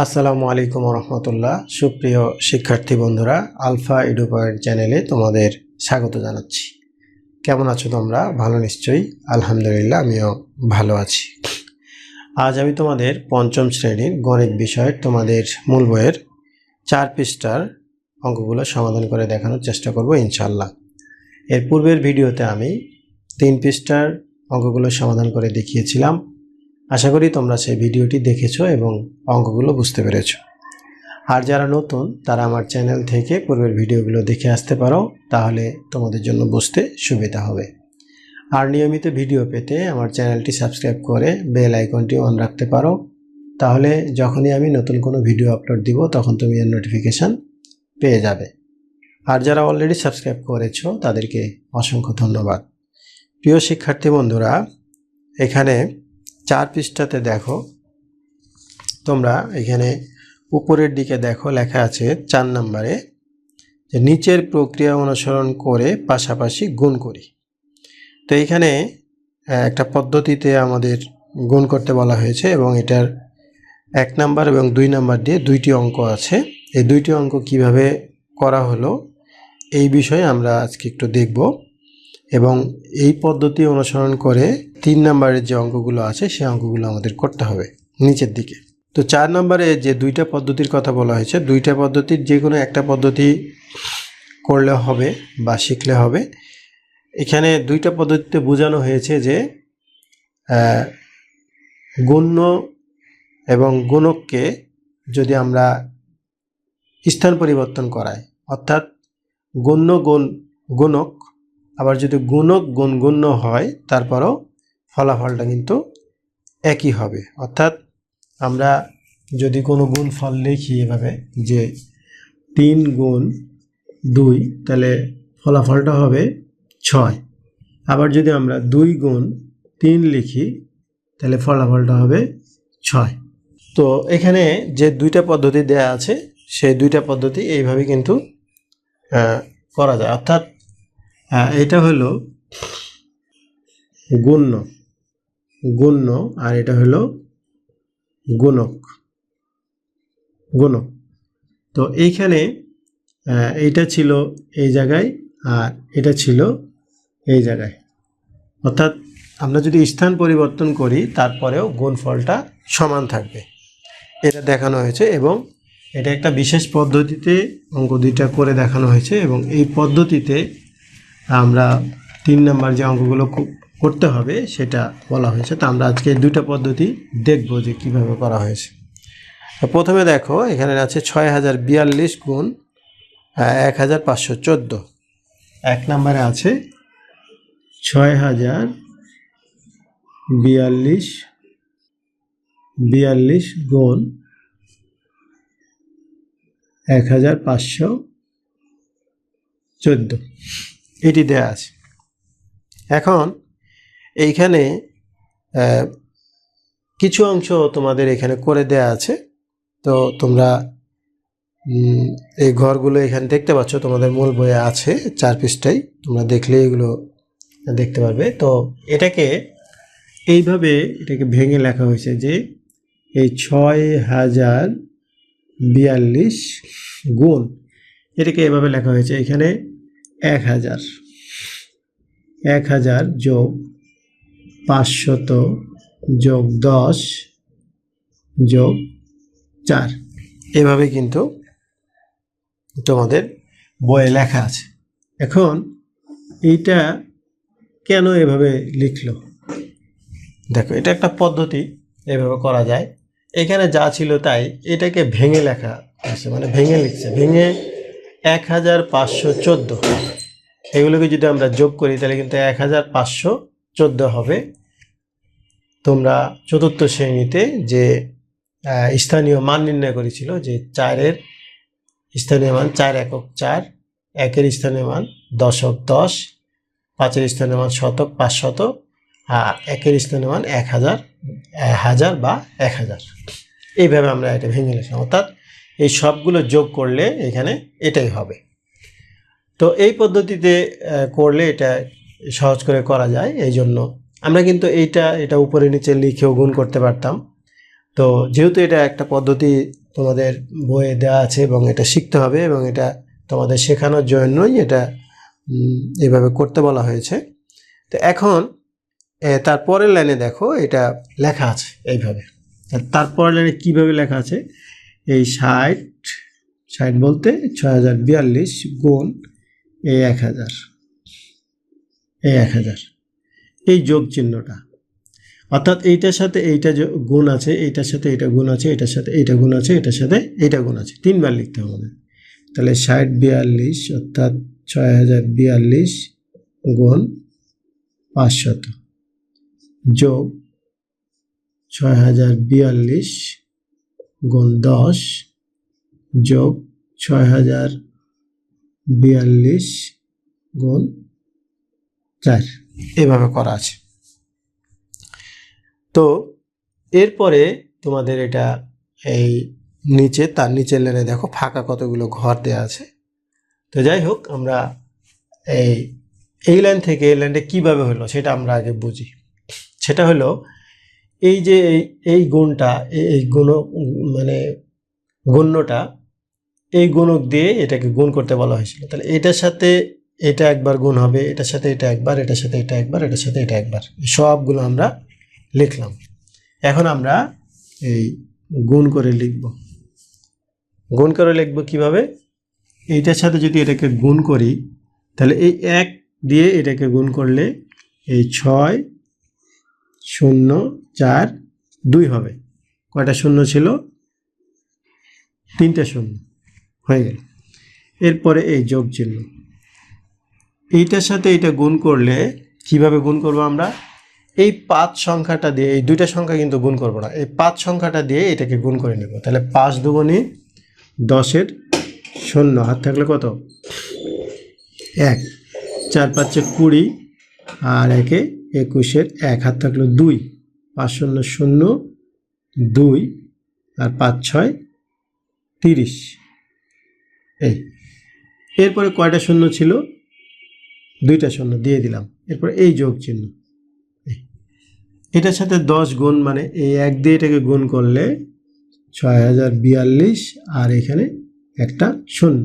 আসসালামু আলাইকুম রহমতুল্লাহ। সুপ্রিয় শিক্ষার্থী বন্ধুরা, আলফা এডু পয়েন্ট চ্যানেলে তোমাদের স্বাগত জানাচ্ছি। কেমন আছো তোমরা? ভালো নিশ্চয়ই। আলহামদুলিল্লাহ, আমিও ভালো আছি। আজ আমি তোমাদের পঞ্চম শ্রেণীর গণিত বিষয়ের তোমাদের মূল বইয়ের 4 পৃষ্ঠার অঙ্কগুলো সমাধান করে দেখানোর চেষ্টা করব ইনশাআল্লাহ। এর পূর্বের ভিডিওতে আমি 3 পৃষ্ঠার অঙ্কগুলো সমাধান করে দেখিয়েছিলাম। আশা করি তোমরা সেই ভিডিওটি দেখেছো এবং অঙ্কগুলো বুঝতে পেরেছো। আর যারা নতুন তারা আমার চ্যানেল থেকে পূর্বের ভিডিওগুলো দেখে আসতে পারো, তাহলে তোমাদের জন্য বুঝতে সুবিধা হবে। আর নিয়মিত ভিডিও পেতে আমার চ্যানেলটি সাবস্ক্রাইব করে বেল আইকনটি অন রাখতে পারো, তাহলে যখনই আমি নতুন কোনো ভিডিও আপলোড দিব তখন তুমি এর নোটিফিকেশান পেয়ে যাবে। আর যারা অলরেডি সাবস্ক্রাইব করেছো তাদেরকে অসংখ্য ধন্যবাদ। প্রিয় শিক্ষার্থী বন্ধুরা, এখানে 4 পৃষ্ঠাতে দেখো, তোমরা এখানে উপরের দিকে দেখো লেখা আছে 4 নম্বরে যে নিচের প্রক্রিয়া অনুসরণ করে পাশাপাশি গুণ করি। তো এখানে একটা পদ্ধতিতে আমাদের গুণ করতে বলা হয়েছে এবং এটার 1 নাম্বার এবং 2 নাম্বার দিয়ে 2টি অঙ্ক আছে। এই 2টি অঙ্ক কিভাবে করা হলো এই বিষয়ে আমরা আজকে একটু দেখব এবং এই পদ্ধতি অনুসরণ করে 3 নাম্বারের যে অঙ্কগুলো আছে সেই অঙ্কগুলো আমাদের করতে হবে নিচের দিকে। তো 4 নম্বরে যে 2টা পদ্ধতির কথা বলা হয়েছে, 2টা পদ্ধতির যে কোনো একটা পদ্ধতি করলে হবে বা শিখলে হবে। এখানে 2টা পদ্ধতিতে বোঝানো হয়েছে যে গুণ্য এবং গুণককে যদি আমরা স্থান পরিবর্তন করাই, অর্থাৎ গুণ্য গুণ গুণক, আবার যদি গুণক গুণ গুণ্য হয় তারপরও ফলাফলটা কিন্তু একই হবে। অর্থাৎ আমরা যদি কোনো গুণফল লিখি এভাবে যে 3 গুণ 2, তাহলে ফলাফলটা হবে 6। আবার যদি আমরা 2 গুণ 3 লিখি তাহলে ফলাফলটা হবে 6। তো এখানে যে 2টা পদ্ধতি দেয়া আছে সেই 2টা পদ্ধতি এইভাবে কিন্তু করা যায়। অর্থাৎ এটা হলো গুণ্য গুণ্য আর এটা হলো গুণক গুণক। তো এইখানে এইটা ছিল এই জায়গায় আর এটা ছিল এই জায়গায়। অর্থাৎ আমরা যদি স্থান পরিবর্তন করি তারপরেও গুণফলটা সমান থাকবে, এটা দেখানো হয়েছে এবং এটা একটা বিশেষ পদ্ধতিতে অঙ্ক 2টা করে দেখানো হয়েছে এবং এই পদ্ধতিতে আমরা 3 নাম্বার যে অঙ্কগুলো করতে হবে সেটা বলা হয়েছে। তো আমরা আজকে 2টা পদ্ধতি দেখব যে কিভাবে করা হয়েছে। প্রথমে দেখো এখানে আছে 6042 গুণ 1514। 1 নম্বরে আছে 6042 গুণ 1514, এটি দেয়া আছে। এখন এইখানে কিছু অংশ তোমাদের এখানে করে দেয়া আছে। তো তোমরা এই ঘরগুলো এখানে দেখতে পাচ্ছ, তোমাদের মূল বইয়ে আছে 4 পৃষ্ঠায়, তোমরা দেখলে এগুলো দেখতে পারবে। তো এটাকে এইভাবে এটাকে ভেঙে লেখা হয়েছে যে এই 6042 গুণ, এটাকে এভাবে লেখা হয়েছে এখানে 1000 যোগ 500 যোগ 10 যোগ 4, এভাবে কিন্তু তোমাদের বইয়ে লেখা আছে। এখন এইটা কেন এভাবে লিখলো দেখো, এটা একটা পদ্ধতি, এভাবে করা যায়। এখানে যা ছিল তাই এটাকে ভেঙে লেখা আছে, মানে ভেঙে লিখছে, ভেঙে 1514, এগুলোকে যদি আমরা যোগ করি তাহলে কিন্তু 1514 হবে। তোমরা 4র্থ শ্রেণীতে যে স্থানীয় মান নির্ণয় করেছিল যে 4-এর স্থানীয় মান 4 একক 4, 1-এর স্থানীয় মান দশক 10, 5-এর স্থানীয় মান শতক 500, আর 1-এর স্থানীয় মান 1000 বা 1000, এইভাবে আমরা এটা ভেঙে লিখলাম। অর্থাৎ এই সবগুলো যোগ করলে এখানে এটাই হবে। তো এই পদ্ধতিতে করলে এটা সহজ করে করা যায়, এই জন্য আমরা কিন্তু এটা উপরে নিচে লিখেও গুণ করতে পারতাম। তো যেহেতু এটা একটা পদ্ধতি তোমাদের বইয়ে দেওয়া আছে এবং এটা শিখতে হবে এবং এটা তোমাদের শেখানোর জন্যই এটা এইভাবে করতে বলা হয়েছে। তো এখন তারপরের লাইনে দেখো এটা লেখা আছে এইভাবে। তারপরের লাইনে কীভাবে লেখা আছে, এই 60 বলতে 6042 গুণ এই 1000, এই 1000 এই যোগ চিহ্নটা, অর্থাৎ এইটার সাথে এইটা গুণ আছে, এইটার সাথে এইটা গুণ আছে, এটার সাথে এইটা গুণ আছে, এটার সাথে এইটা গুণ আছে, 3বার লিখতে হবে আমাদের। তাহলে 6042 অর্থাৎ 6042 গুণ 500 যোগ 6042 গুণ 10 যোগ 6042 গুণ 4, এভাবে করা আছে। তো এরপরে তোমাদের এটা এই নিচে, তার নিচের লাইনে দেখো ফাঁকা কতগুলো ঘর দেওয়া আছে। তো যাই হোক, আমরা এই লাইন থেকে এই লাইনটা কীভাবে হলো সেটা আমরা আগে বুঝি। সেটা হলো এই যে এই গুণটা, এই গুণ মানে গণ্যটা, এই গুণক দিয়ে এটাকে গুণ করতে বলা হয়েছিল। তাহলে এটার সাথে এটা একবার গুণ হবে, এটার সাথে এটা একবার, এটার সাথে এটা একবার, এটার সাথে এটা একবার, সবগুলো আমরা লিখলাম। এখন আমরা এই গুণ করে লিখব। গুণ করে লিখব কিভাবে, এইটার সাথে যদি এটাকে গুণ করি তাহলে এই 1 দিয়ে এটাকে গুণ করলে এই 6 0 4 2 হবে। কয়টা শূন্য ছিল? 3টে শূন্য হয়ে গেল। এরপরে এই যোগ চিহ্ন, এইটার সাথে এটা গুণ করলে কিভাবে গুণ করব আমরা, এই 5 সংখ্যাটা দিয়ে, এই দুইটা সংখ্যা কিন্তু গুণ করব না, এই 5 সংখ্যাটা দিয়ে এটাকে গুণ করে নেব। তাহলে 5 দুগুণে 10 0, হাত থাকলে কত 1, 4 5 20 আর 1 21 1, হাত থাকলো 2, 5 0 0 2 আর 5 6 30। এরপরে কয়টা শূন্য ছিল? 2টা শূন্য দিয়ে দিলাম। এরপর এই যোগ চিহ্ন, এটার সাথে 10 গুণ, মানে এই 1 দিয়ে এটাকে গুণ করলে 6042 আর এখানে একটা শূন্য।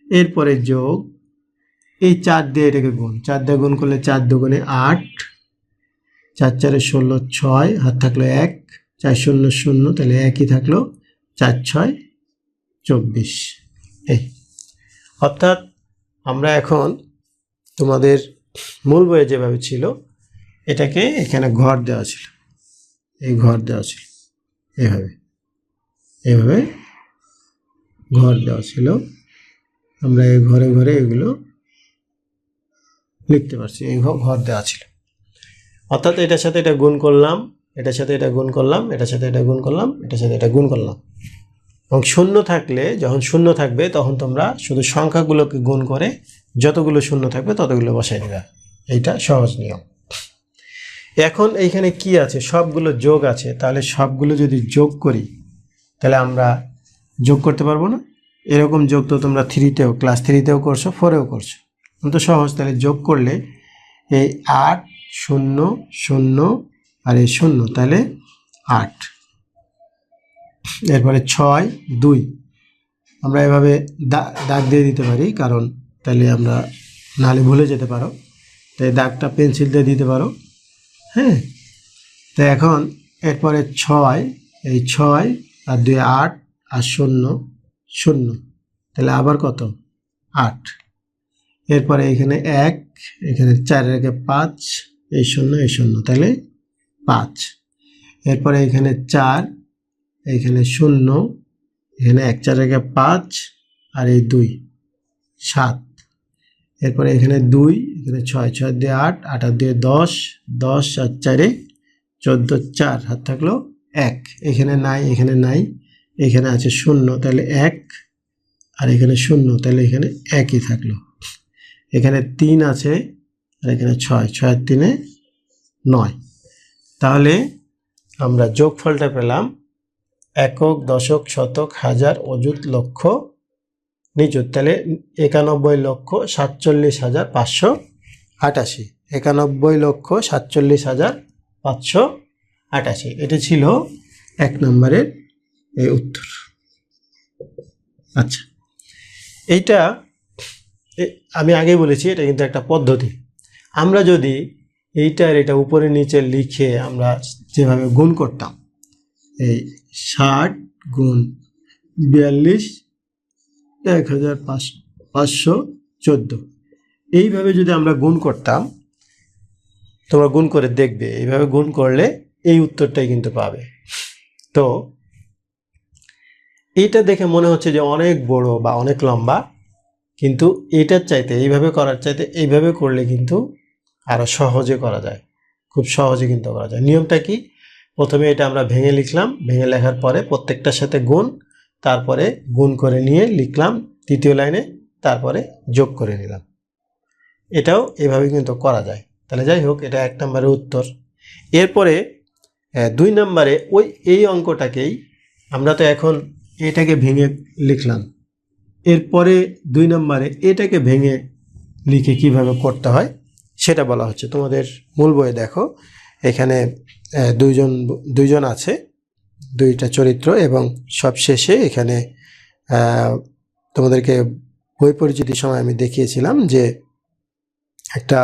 এরপরে যোগ এই 4 দিয়ে এটাকে গুণ, 4 দিয়ে গুণ করলে 4 দুগুণে 8, 4 4 16 6, হাত থাকলো 1, 4 0 0, তাহলে 1ই থাকলো, 4 6 24। অর্থাৎ আমরা এখন তোমাদের মূল বইয়ে যেভাবে ছিল এটাকে এখানে ঘর দেওয়া ছিল, এই ঘর দেওয়া ছিল, এভাবে ঘর দেওয়া ছিল। আমরা এই ঘরে ঘরে এগুলো লিখতে পারছি, এই ঘর দেওয়া ছিল। অর্থাৎ এটার সাথে এটা গুণ করলাম, এটার সাথে এটা গুণ করলাম, এটার সাথে এটা গুণ করলাম, এটার সাথে এটা গুণ করলাম। এবং শূন্য থাকলে, যখন শূন্য থাকবে তখন তোমরা শুধু সংখ্যাগুলোকে গুণ করে যতগুলো শূন্য থাকবে ততগুলো বসাই দেবে। এইটা সহজ নিয়ম। এখন এইখানে কি আছে, সবগুলো যোগ আছে, তাহলে সবগুলো যদি যোগ করি তাহলে আমরা যোগ করতে পারবো না? এরকম যোগ তো তোমরা ক্লাস 3তেও করছো, 4এও করছো, তো সহজ। তাহলে যোগ করলে এই 8 0 0 আর এই 0, তাহলে 8। এরপরে 6 2, আমরা এভাবে দাগ দিয়ে দিতে পারি, কারণ তাহলে আমরা নাহলে ভুলে যেতে পারো, তাই দাগটা পেন্সিল দিয়ে দিতে পারো। হ্যাঁ, তো এখন এরপরে 6, এই 6 আর 2 8 আর 0 0, তাহলে আবার কত 8। এরপরে এখানে 1, এখানে 4 রেখে 5, এই 0 এই 0, তাহলে 5। এরপরে এখানে 4, এখানে 0, এখানে 1 4 রেখে 5 আর এই 2 7। এরপরে এখানে 2, এখানে 6 6 দিয়ে 8 8 আর 2 10 10 আর 4 14 4, হাত থাকলো 1, এখানে নাই, এখানে নাই, এখানে আছে 0, তাহলে 1 আর এখানে 0, তাহলে এখানে 1ই থাকলো। এখানে 3 আছে আর এখানে 6 6 আর 3 9। তাহলে আমরা যোগফলটা পেলাম একক, দশক, শতক, হাজার, অযুত, লক্ষ, নিযুত। তাহলে 91,47,588। 91,47,588, এটা ছিল 1 নম্বরের এই উত্তর। আচ্ছা, এইটা আমি আগেই বলেছি, এটা কিন্তু একটা পদ্ধতি। আমরা যদি এইটার এটা উপরে নিচে লিখে আমরা যেভাবে গুণ করতাম, এই 60 গুণ 42 1514, এইভাবে যদি আমরা গুণ করতাম, তোমরা গুণ করে দেখবে, এইভাবে গুণ করলে এই উত্তরটাই কিন্তু পাবে। তো এটা দেখে মনে হচ্ছে যে অনেক বড় বা অনেক লম্বা, কিন্তু এটার চাইতে এইভাবে করার চাইতে এইভাবে করলে কিন্তু আরো সহজে করা যায়, খুব সহজে কিন্তু করা যায়। নিয়মটা কি? প্রথমে এটা আমরা ভেঙে লিখলাম, ভেঙে লেখার পরে প্রত্যেকটার সাথে গুণ, তারপরে গুণ করে নিয়ে লিখলাম তৃতীয় লাইনে, তারপরে যোগ করে নিলাম। এটাও এভাবে কিন্তু করা যায়। তাহলে যাই হোক, এটা 1 নম্বরের উত্তর। এরপরে 2 নম্বরে ওই এই অঙ্কটাকেই আমরা তো এখন এটাকে ভেঙে লিখলাম, এরপরে 2 নম্বরে এটাকে ভেঙে লিখে কিভাবে করতে হয় সেটা বলা হচ্ছে। তোমাদের মূল বইয়ে দেখো, এখানে দুইজন আছে, 2টা চরিত্র, এবং সবশেষে এখানে তোমাদেরকে বই পরিচিতির সময় আমি দেখিয়েছিলাম যে একটা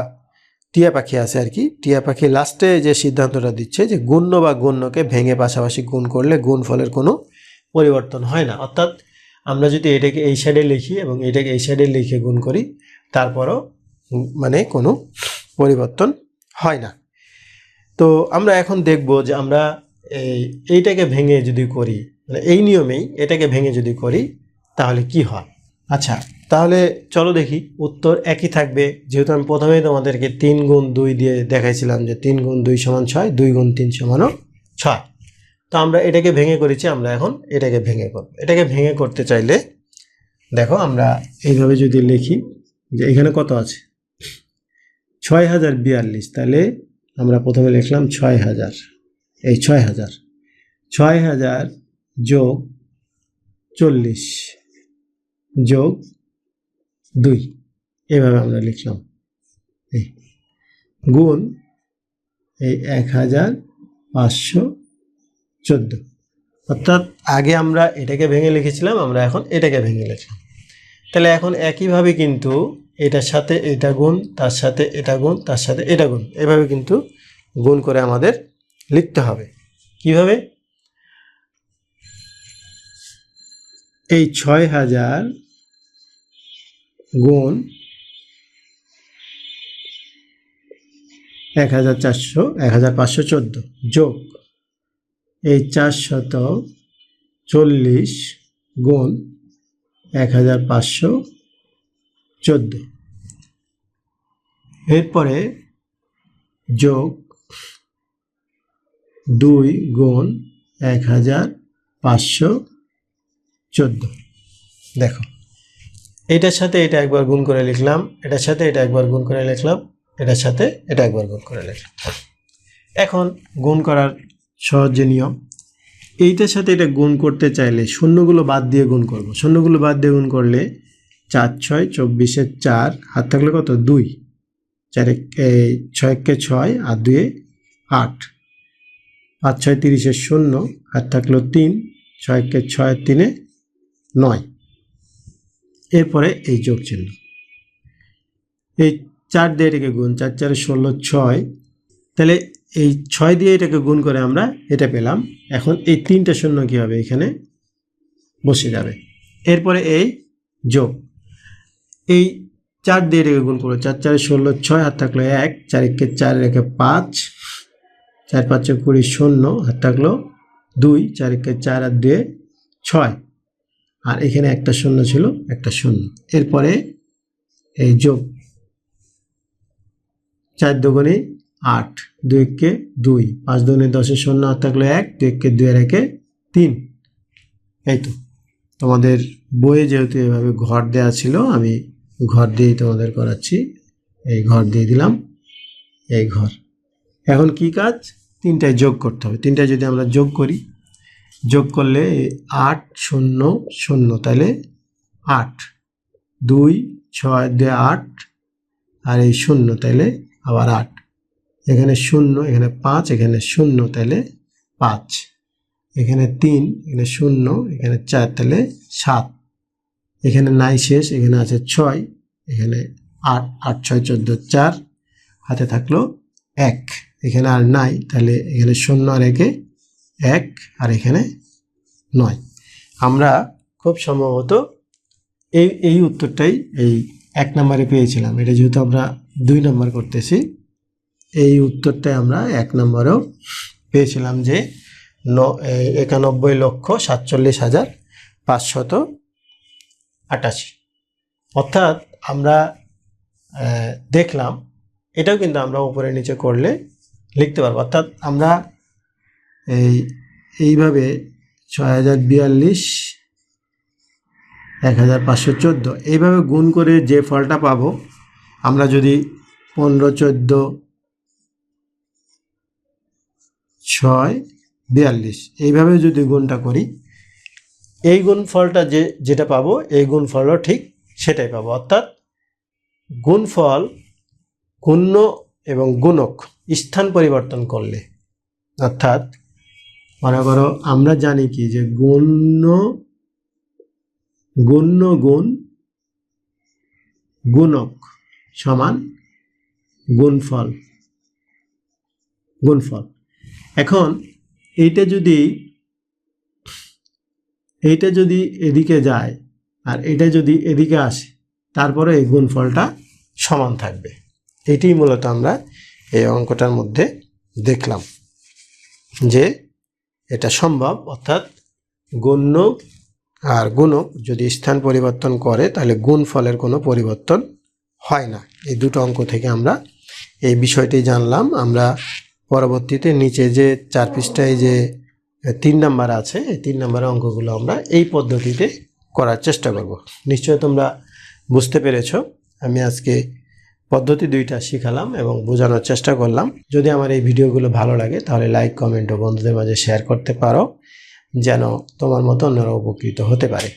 টিয়া পাখি আছে আর কি। টিয়া পাখি লাস্টে যে সিদ্ধান্তটা দিচ্ছে যে গুণ্য বা গণ্যকে ভেঙে পাশাপাশি গুণ করলে গুণফলের কোনো পরিবর্তন হয় না। অর্থাৎ আমরা যদি এটাকে এই সাইডে লিখি এবং এটাকে এই সাইডে লিখে গুণ করি, তারপরও মানে কোনো পরিবর্তন হয় না। তো আমরা এখন দেখব যে আমরা এইটাকে ভেঙে যদি করি, মানে এই নিয়মেই এটাকে ভেঙে যদি করি তাহলে কি হয়। আচ্ছা, তাহলে চলো দেখি। উত্তর একই থাকবে, যেহেতু আমি প্রথমেই তোমাদেরকে 3 গুণ 2 দিয়ে দেখাইছিলাম যে 3 গুণ 2 সমান 6, 2 গুণ 3 সমানও 6। তো আমরা এটাকে ভেঙে করেছি, আমরা এখন এটাকে ভেঙে করব। এটাকে ভেঙে করতে চাইলে দেখো, আমরা এইভাবে যদি লিখি যে এখানে কত আছে 6042, তাহলে আমরা প্রথমে লিখলাম 6000, এই 6000 যোগ 40 যোগ 2, এভাবে আমরা লিখলাম, এই গুণ এই 1514। অর্থাৎ আগে আমরা এটাকে ভেঙে লিখেছিলাম, আমরা এখন এটাকে ভেঙে লিখলাম। তাহলে এখন একইভাবে কিন্তু এটার সাথে এটা গুণ, তার সাথে এটা গুণ, তার সাথে এটা গুণ, এভাবে কিন্তু গুণ করে আমাদের লিখতে হবে। কিভাবে? এই 6000 গুণ 1514 যোগ এই 440 গুণ 1514, এরপরে যোগ 2 গুণ 1514। দেখো, এটার সাথে এটা একবার গুণ করে লিখলাম, এটার সাথে এটা একবার গুণ করে লিখলাম, এটার সাথে এটা একবার গুণ করে লিখলাম। এখন গুণ করার সহজ যে নিয়ম, এইটার সাথে এটা গুণ করতে চাইলে শূন্যগুলো বাদ দিয়ে গুণ করব। শূন্যগুলো বাদ দিয়ে গুণ করলে 4 6 24 4, হাত থাকলে কত 2, 4 6 6 আর 2 8, 5 6 30 0, হাত থাকলো 3, 6 6 3 9। এরপরে এই যোগ চিহ্ন, এই 4 দিয়ে এটাকে গুণ, 4 4 16 6, তাহলে এই 6 দিয়ে এটাকে গুণ করে আমরা এটা পেলাম। এখন এই 3টা শূন্য কী হবে, এখানে বসে যাবে। এরপরে এই যোগ, এই 4 দিয়ে এটাকে গুণ করবো, 4 4 16 6, হাত থাকলো 1, 4 1 4 রেখে 5, 4 5 20 0, হাত থাকলো 2, 4 1 4 আর 2 6, আর এখানে একটা শূন্য ছিল, একটা শূন্য। এরপরে এই যোগ, 4 দুগুণে 8, 2 1 2, 5 দুগুণে 10 0, হাত থাকলো 1, 2 1 2 আর 1 3। এই তো তোমাদের বইয়ে যেহেতু এভাবে ঘর দেওয়া ছিল, আমি ঘর দিয়েই তোমাদের করাচ্ছি। এই ঘর দিয়ে দিলাম, এই ঘর। এখন কি কাজ? 3টায় যোগ করতে হবে। 3টায় যদি আমরা যোগ করি, যোগ করলে 8 0 0, তাহলে 8, 2 6 2 8, আর এই 0, তাহলে আবার 8, এখানে 0, এখানে 5, এখানে 0, তাহলে 5, এখানে 3, এখানে 0, এখানে 4, তাহলে 7, এখানে নাই শেষ, এখানে আছে 6, এখানে 8, 8 6 14 4, হাতে থাকলো 1, এখানে আর নাই, তাহলে এখানে 0 আর 1 1, আর এখানে 9। আমরা খুব সম্ভবত এই উত্তরটাই এই 1 নম্বরে পেয়েছিলাম। এটা যেহেতু আমরা 2 নম্বর করতেছি, এই উত্তরটাই আমরা 1 নম্বরেও পেয়েছিলাম যে 91,47,588। অর্থাৎ আমরা দেখলাম এটাও কিন্তু আমরা উপরে নিচে করলে লিখতে পারবো। অর্থাৎ আমরা এইভাবে 6042, 1514 এইভাবে গুণ করে যে ফলটা পাবো, আমরা যদি 15 14 6 42 এইভাবে যদি গুণটা করি, এই গুণফলটা যেটা পাবো এই গুণফলও ঠিক সেটাই পাবো। অর্থাৎ গুণফল গুণ্য এবং গুণক স্থান পরিবর্তন করলে, অর্থাৎ মনে করো আমরা জানি কি যে গুণ্য গুণ গুণক সমান গুণফল। এখন এইটা যদি এদিকে যায় আর এটা যদি এদিকে আসে, তারপরে এই গুণফলটা সমান থাকবে। এটি মূলত আমরা এই অঙ্কটার মধ্যে দেখলাম যে এটা সম্ভব। অর্থাৎ গুণ্য আর গুণক যদি স্থান পরিবর্তন করে তাহলে গুণফলের কোনো পরিবর্তন হয় না। এই দুটো অঙ্ক থেকে আমরা এই বিষয়টি জানলাম। আমরা পরবর্তীতে নিচে যে 4 পৃষ্ঠায় যে 3 নাম্বার আছে, এই 3 নাম্বারের অঙ্কগুলো আমরা এই পদ্ধতিতে করার চেষ্টা করব। নিশ্চয়ই তোমরা বুঝতে পেরেছো। আমি আজকে পদ্ধতি 2টা শিখালাম এবং বোঝানোর চেষ্টা করলাম। যদি আমার এই ভিডিওগুলো ভালো লাগে তাহলে লাইক, কমেন্ট ও বন্ধুদের মাঝে শেয়ার করতে পারো, যেন তোমার মতো অন্যরা উপকৃত হতে পারে।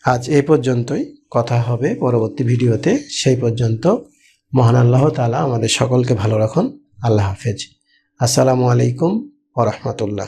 আজ এই পর্যন্তই, কথা হবে পরবর্তী ভিডিওতে। সেই পর্যন্ত মহান আল্লাহ তাআলা আমাদের সকলকে ভালো রাখুন। আল্লাহ হাফেজ। আসসালামু আলাইকুম ওয়া রাহমাতুল্লাহ।